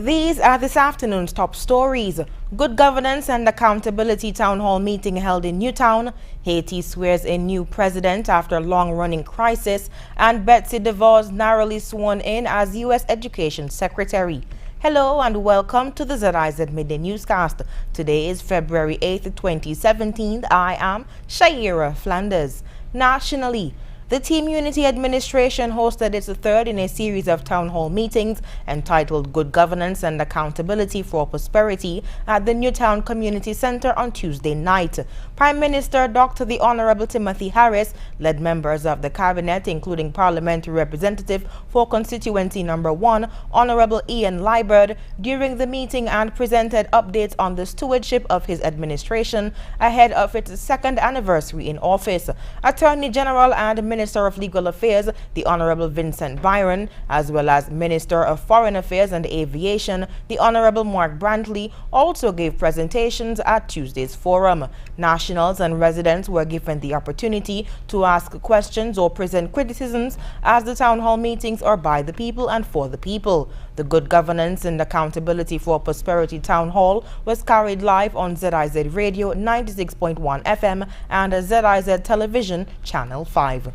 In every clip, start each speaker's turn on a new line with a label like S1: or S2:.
S1: These are this afternoon's top stories. Good governance and accountability town hall meeting held in Newtown. Haiti swears a new president after long-running crisis. And Betsy DeVos narrowly sworn in as U.S. Education Secretary. Hello and welcome to the ZIZ Midday Newscast. Today is February 8th, 2017. I am Shaira Flanders. Nationally, the Team Unity Administration hosted its third in a series of town hall meetings entitled Good Governance and Accountability for Prosperity at the Newtown Community Center on Tuesday night. Prime Minister Dr. the Honorable Timothy Harris led members of the cabinet, including Parliamentary Representative for Constituency Number 1, Honorable Ian Liburd, during the meeting and presented updates on the stewardship of his administration ahead of its second anniversary in office. Attorney General and Minister of Legal Affairs, the Honorable Vincent Byron, as well as Minister of Foreign Affairs and Aviation, the Honorable Mark Brantley, also gave presentations at Tuesday's forum. Nationals and residents were given the opportunity to ask questions or present criticisms, as the town hall meetings are by the people and for the people. The Good Governance and Accountability for Prosperity Town Hall was carried live on ZIZ Radio 96.1 FM and ZIZ Television Channel 5.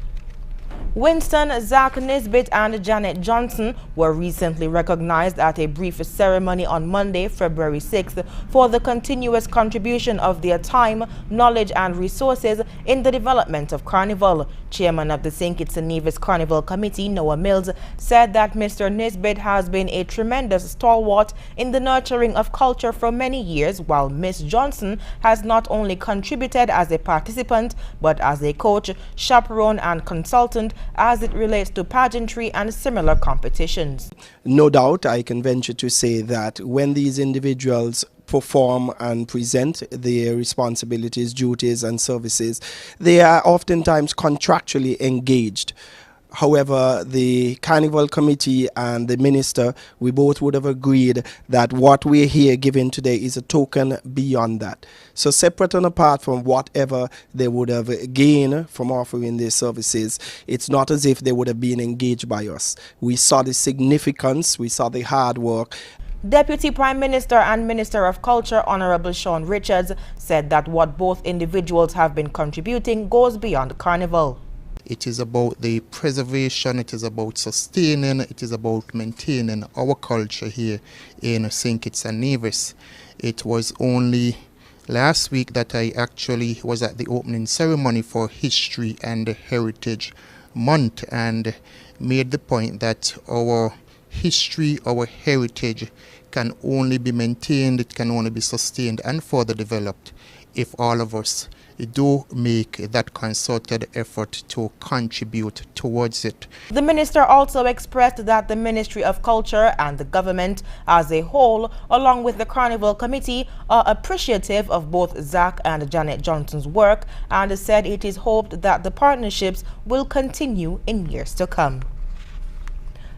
S1: Winston, Zach Nisbet and Janet Johnson were recently recognized at a brief ceremony on Monday, February 6th, for the continuous contribution of their time, knowledge and resources in the development of Carnival. Chairman of the St. Kitts and Nevis Carnival Committee, Noah Mills, said that Mr. Nisbet has been a tremendous stalwart in the nurturing of culture for many years, while Miss Johnson has not only contributed as a participant, but as a coach, chaperone and consultant as it relates to pageantry and similar competitions.
S2: No doubt, I can venture to say that when these individuals perform and present their responsibilities, duties and services, they are oftentimes contractually engaged. However, the Carnival Committee and the Minister, we both would have agreed that what we're here giving today is a token beyond that. So separate and apart from whatever they would have gained from offering their services, it's not as if they would have been engaged by us. We saw the significance, we saw the hard work.
S1: Deputy Prime Minister and Minister of Culture, Honorable Sean Richards, said that what both individuals have been contributing goes beyond Carnival.
S3: It is about the preservation, it is about sustaining, it is about maintaining our culture here in St. Kitts and Nevis. It was only last week that I actually was at the opening ceremony for History and Heritage Month and made the point that our history, our heritage can only be maintained, it can only be sustained and further developed if all of us do make that concerted effort to contribute towards it.
S1: The minister also expressed that the Ministry of Culture and the government as a whole, along with the Carnival Committee, are appreciative of both Zach and Janet Johnson's work and said it is hoped that the partnerships will continue in years to come.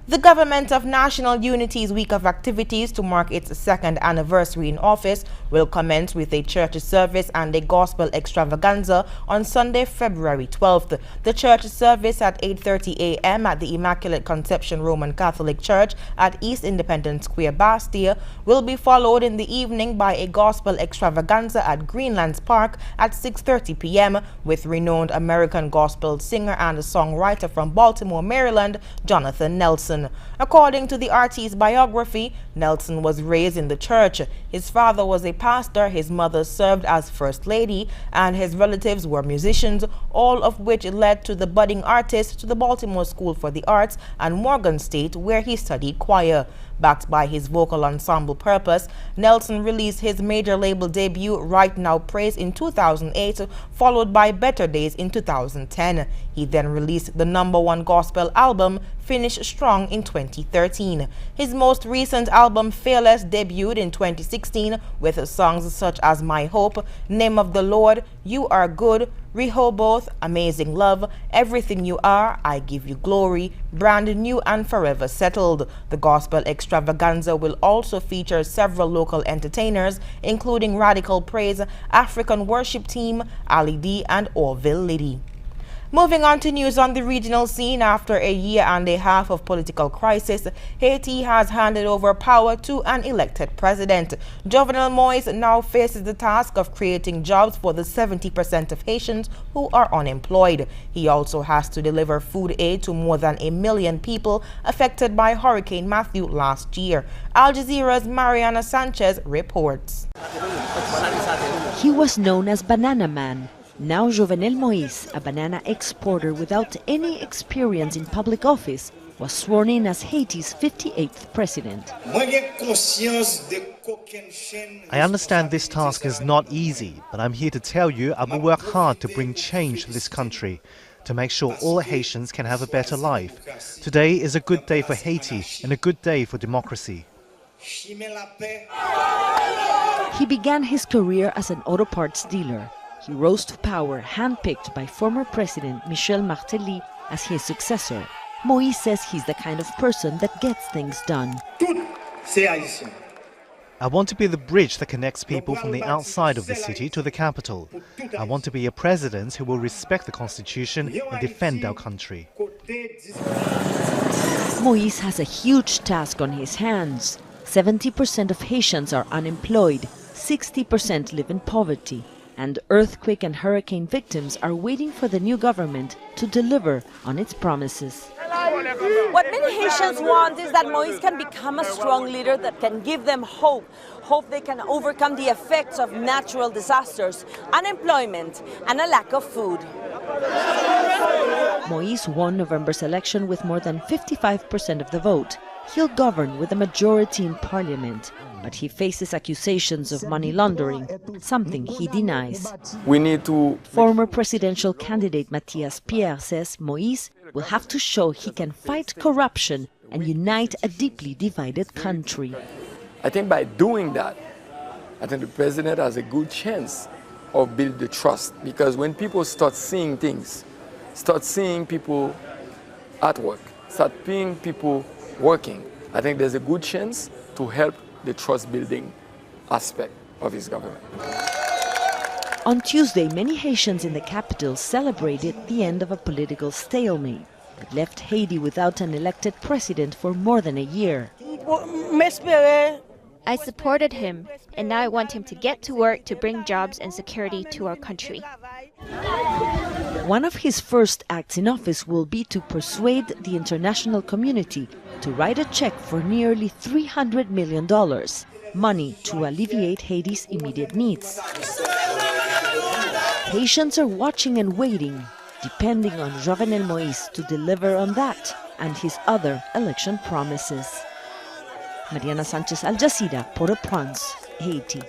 S1: The Government of National Unity's week of activities to mark its second anniversary in office will commence with a church service and a gospel extravaganza on Sunday, February 12th. The church service at 8:30 a.m. at the Immaculate Conception Roman Catholic Church at East Independence Square, Bastia, will be followed in the evening by a gospel extravaganza at Greenlands Park at 6:30 p.m. with renowned American gospel singer and songwriter from Baltimore, Maryland, Jonathan Nelson. According to the artist's biography, Nelson was raised in the church. His father was a pastor, his mother served as First Lady, and his relatives were musicians, all of which led to the budding artist to the Baltimore School for the Arts and Morgan State, where he studied choir. Backed by his vocal ensemble Purpose, Nelson released his major label debut Right Now Praise in 2008, followed by Better Days in 2010. He then released the #1 gospel album Finish Strong in 2013. His most recent album Fearless debuted in 2016 with songs such as My Hope, Name of the Lord, You Are Good, Rehoboth, Amazing Love, Everything You Are, I Give You Glory, Brand New and Forever Settled. The gospel extravaganza will also feature several local entertainers, including Radical Praise, African Worship Team, Ali D, and Orville Liddy. Moving on to news on the regional scene, after a year and a half of political crisis, Haiti has handed over power to an elected president. Jovenel Moise now faces the task of creating jobs for the 70% of Haitians who are unemployed. He also has to deliver food aid to more than 1 million people affected by Hurricane Matthew last year. Al Jazeera's Mariana Sanchez reports.
S4: He was known as Banana Man. Now Jovenel Moise, a banana exporter without any experience in public office, was sworn in as Haiti's 58th president.
S5: I understand this task is not easy, but I'm here to tell you I will work hard to bring change to this country, to make sure all Haitians can have a better life. Today is a good day for Haiti and a good day for democracy.
S4: He began his career as an auto parts dealer. He rose to power handpicked by former President Michel Martelly as his successor. Moise says he's the kind of person that gets things done.
S5: I want to be the bridge that connects people from the outside of the city to the capital. I want to be a president who will respect the constitution and defend our country.
S4: Moise has a huge task on his hands. 70% of Haitians are unemployed, 60% live in poverty, and earthquake and hurricane victims are waiting for the new government to deliver on its promises.
S6: What many Haitians want is that Moise can become a strong leader that can give them hope. Hope they can overcome the effects of natural disasters, unemployment, and a lack of food.
S4: Moise won November's election with more than 55% of the vote. He'll govern with a majority in parliament, but he faces accusations of money laundering, something he denies. Former presidential candidate Mathias Pierre says Moise will have to show he can fight corruption and unite a deeply divided country.
S7: I think by doing that, I think the president has a good chance of building the trust, because when people start seeing things, start seeing people at work, start seeing people working, I think there's a good chance to help the trust-building aspect of his government.
S4: On Tuesday, many Haitians in the capital celebrated the end of a political stalemate that left Haiti without an elected president for more than a year.
S8: I supported him, and now I want him to get to work to bring jobs and security to our country.
S4: One of his first acts in office will be to persuade the international community to write a check for nearly $300 million, money to alleviate Haiti's immediate needs. Haitians are watching and waiting, depending on Jovenel Moise to deliver on that and his other election promises. Mariana Sanchez, Al Jazeera, Port-au-Prince, Haiti.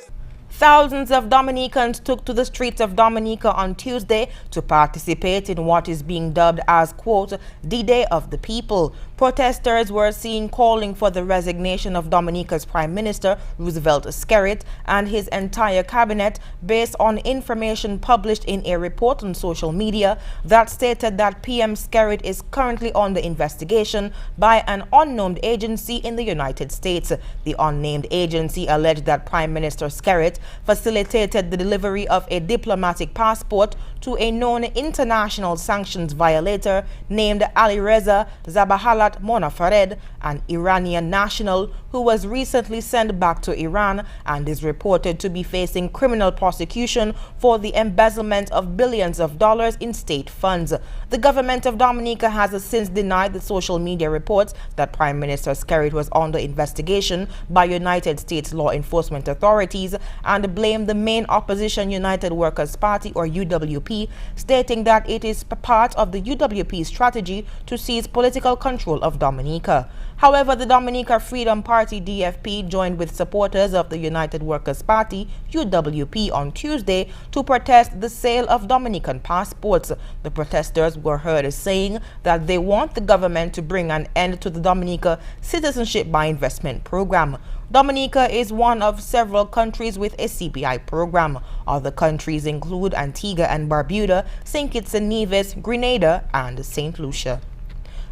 S1: Thousands of Dominicans took to the streets of Dominica on Tuesday to participate in what is being dubbed as, quote, the Day of the People. Protesters were seen calling for the resignation of Dominica's Prime Minister Roosevelt Skerrit and his entire cabinet based on information published in a report on social media that stated that PM Skerrit is currently under investigation by an unnamed agency in the United States. The unnamed agency alleged that Prime Minister Skerrit facilitated the delivery of a diplomatic passport to a known international sanctions violator named Alireza Zabahalat Monafared, an Iranian national who was recently sent back to Iran and is reported to be facing criminal prosecution for the embezzlement of billions of dollars in state funds. The government of Dominica has since denied the social media reports that Prime Minister Skerrit was under investigation by United States law enforcement authorities and blamed the main opposition United Workers' Party, or UWP, stating that it is part of the UWP strategy to seize political control of Dominica. However, the Dominica Freedom Party DFP joined with supporters of the United Workers' Party UWP on Tuesday to protest the sale of Dominican passports. The protesters were heard as saying that they want the government to bring an end to the Dominica Citizenship by Investment program. Dominica is one of several countries with a CBI program. Other countries include Antigua and Barbuda, St. Kitts and Nevis, Grenada, and St. Lucia.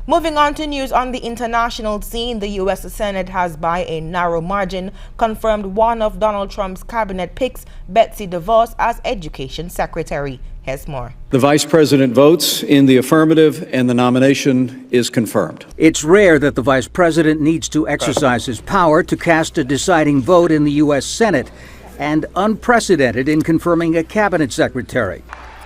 S1: Moving on to news on the international scene, the U.S. Senate has, by a narrow margin, confirmed one of Donald Trump's cabinet picks, Betsy DeVos, as Education Secretary. Here's more.
S9: The Vice President votes in the affirmative and the nomination is confirmed.
S10: It's rare that the Vice President needs to exercise his power to cast a deciding vote in the U.S. Senate, and unprecedented in confirming a cabinet secretary.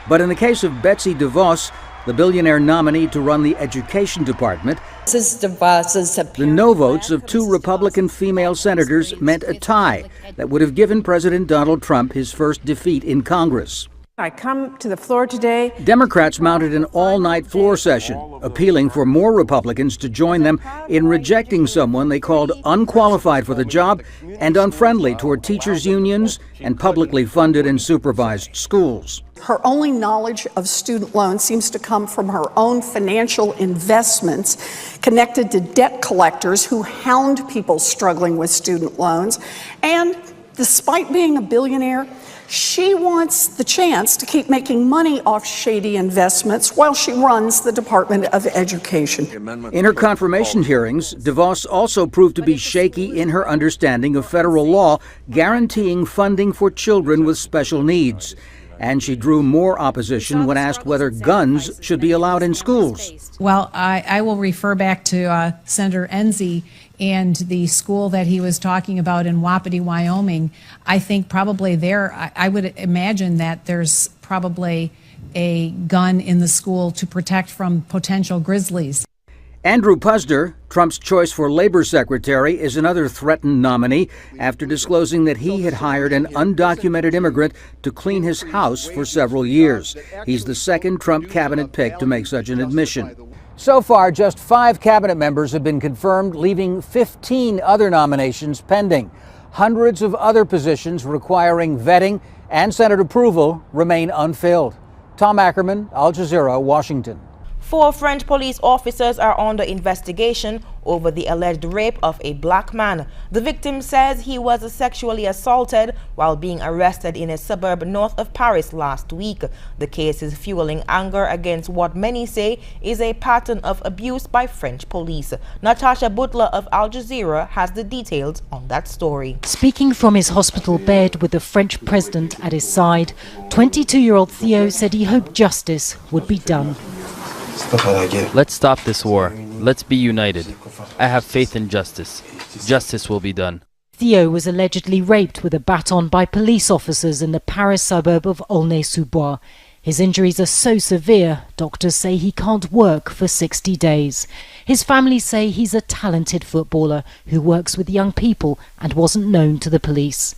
S10: But in the case of Betsy DeVos, the billionaire nominee to run the Education Department, the no votes of two Republican female senators meant a tie that would have given President Donald Trump his first defeat in Congress.
S11: I come to the floor today.
S10: Democrats mounted an all-night floor session, appealing for more Republicans to join them in rejecting someone they called unqualified for the job and unfriendly toward teachers' unions and publicly funded and supervised schools.
S12: Her only knowledge of student loans seems to come from her own financial investments connected to debt collectors who hound people struggling with student loans. And despite being a billionaire, she wants the chance to keep making money off shady investments while she runs the Department of Education.
S10: In her confirmation hearings, DeVos also proved to be shaky in her understanding of federal law guaranteeing funding for children with special needs. And she drew more opposition when asked whether guns should be allowed in schools.
S11: Well, I will refer back to Senator Enzi and the school that he was talking about in Wapiti, Wyoming. I think probably there, I would imagine that there's probably a gun in the school to protect from potential grizzlies.
S10: Andrew Puzder, Trump's choice for labor secretary, is another threatened nominee after disclosing that he had hired an undocumented immigrant to clean his house for several years. He's the second Trump cabinet pick to make such an admission. So far, just 5 cabinet members have been confirmed, leaving 15 other nominations pending. Hundreds of other positions requiring vetting and Senate approval remain unfilled. Tom Ackerman, Al Jazeera, Washington.
S1: 4 French police officers are under investigation over the alleged rape of a black man. The victim says he was sexually assaulted while being arrested in a suburb north of Paris last week. The case is fueling anger against what many say is a pattern of abuse by French police. Natasha Butler of Al Jazeera has the details on that story.
S13: Speaking from his hospital bed with the French president at his side, 22-year-old Theo said he hoped justice would be done.
S14: Let's stop this war. Let's be united. I have faith in justice. Justice will be done.
S13: Theo was allegedly raped with a baton by police officers in the Paris suburb of Aulnay-sous-Bois. His injuries are so severe, doctors say he can't work for 60 days. His family say he's a talented footballer who works with young people and wasn't known to the police.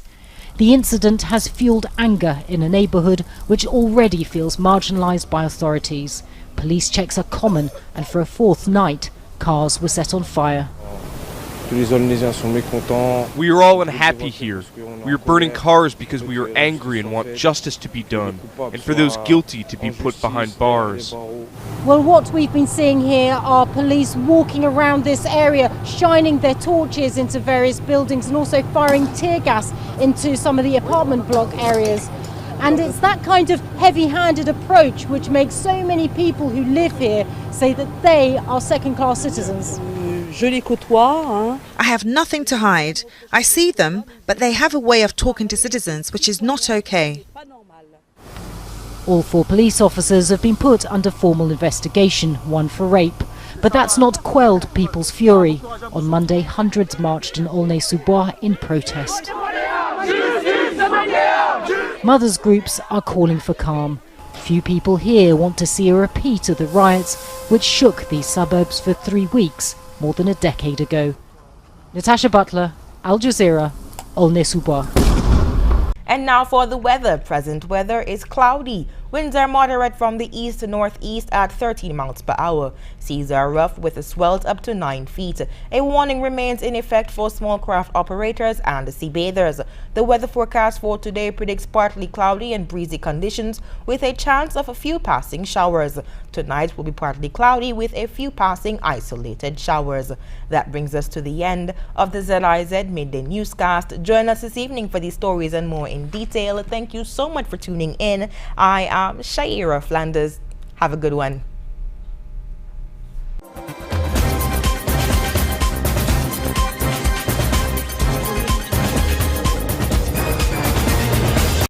S13: The incident has fueled anger in a neighbourhood which already feels marginalised by authorities. Police checks are common, and for a 4th night, cars were set on fire.
S15: We are all unhappy here. We are burning cars because we are angry and want justice to be done, and for those guilty to be put behind bars.
S16: Well, what we've been seeing here are police walking around this area, shining their torches into various buildings and also firing tear gas into some of the apartment block areas. And it's that kind of heavy-handed approach which makes so many people who live here say that they are second-class citizens.
S17: I have nothing to hide. I see them, but they have a way of talking to citizens which is not okay.
S13: All 4 police officers have been put under formal investigation, 1 for rape. But that's not quelled people's fury. On Monday, hundreds marched in Aulnay-sous-Bois in protest. Mothers' groups are calling for calm. Few people here want to see a repeat of the riots which shook these suburbs for 3 weeks, more than a decade ago. Natasha Butler, Al Jazeera, Aulnay-sous-Bois.
S1: And now for the weather. Present weather is cloudy. Winds are moderate from the east to northeast at 13 miles per hour. Seas are rough with swells up to 9 feet. A warning remains in effect for small craft operators and sea bathers. The weather forecast for today predicts partly cloudy and breezy conditions with a chance of a few passing showers. Tonight will be partly cloudy with a few passing isolated showers. That brings us to the end of the ZIZ Midday Newscast. Join us this evening for these stories and more in detail. Thank you so much for tuning in. I am Shaira Flanders. Have a good one.